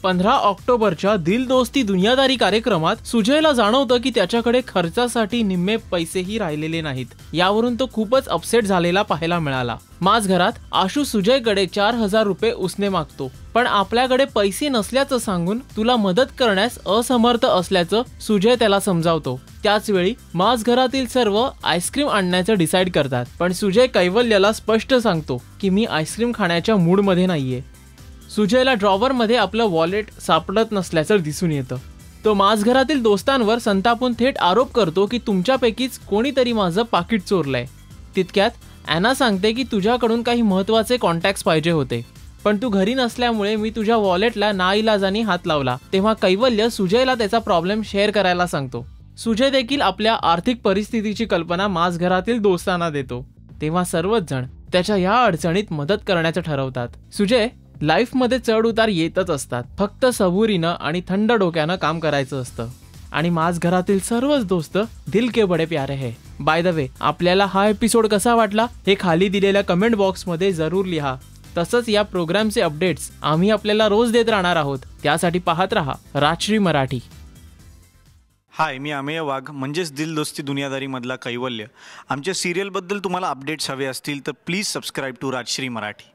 15 ऑक्टोबरच्या दिल दोस्ती दुनियादारी कार्यक्रमात सुजयला जाणवतं की त्याच्याकडे खर्चासाठी निम्मे पैसेही राहिलेले नाहीत। यावरून तो खूपच अपसेट झालेला पाहायला मिळाला। माझ घरात आशू सुजयकडे 4000 रुपये उसने मागतो, पण आपल्याकडे पैसे नसल्याचं सांगून तुला मदत करण्यास असमर्थ असल्याचं सुजय त्याला समजावतो। त्याच वेळी माझ घरातील सर्व आईस्क्रीम आणण्याचं डिसाइड करतात, पण सुजय कैवल्याला स्पष्ट सांगतो की मी आईस्क्रीम खाण्याच्या मूड मध्ये नाहीये। सुजयला ड्रॉवर मध्ये आपलं वॉलेट सापडत नसल्याचं दिसून येतं। तो माझ घरातील दोस्तांवर संतापून थेट आरोप करतो की तुमच्यापैकीच कोणीतरी माझं पाकिट चोरलंय। तितक्यात ॲना सांगते की तुझ्याकडून काही महत्त्वाचे कॉन्टॅक्ट्स पाहिजे होते, पण तू घरी नसल्यामुळे मी तुझ्या वॉलेटला नाईलाजाने हात लावला। तेव्हा कैवल्य सुजयला त्याचा प्रॉब्लेम शेअर करायला सांगतो। सुजय देखील आपल्या आर्थिक परिस्थितीची कल्पना माझ घरातील दोस्तांना देतो। तेव्हा सर्वच जण त्याच्या या अडचणीत मदत करण्याचं ठरवतात। सुजय लाईफ मध्ये चढ उतार येतच असतात, फक्त सबुरीनं आणि थंड डोक्यानं काम करायचं असतं। आणि माझ घरातील सर्वच दोस्त दिल के बडे प्यारे है। बाय द वे, आपल्याला हा एपिसोड कसा वाटला हे खाली दिलेल्या कमेंट बॉक्स मध्ये जरूर लिहा। तसंच या प्रोग्रामचे अपडेट्स आम्ही आपल्याला रोज देत राहणार आहोत, त्यासाठी पाहत रहा राजश्री मराठी। हाय, मी अमेय वाघ, म्हणजेच दिल दोस्ती दुनियादारी मधला कैवल्य। आमच्या सिरियलबद्दल तुम्हाला अपडेट्स हवे असतील तर please subscribe to Rajshri Marathi.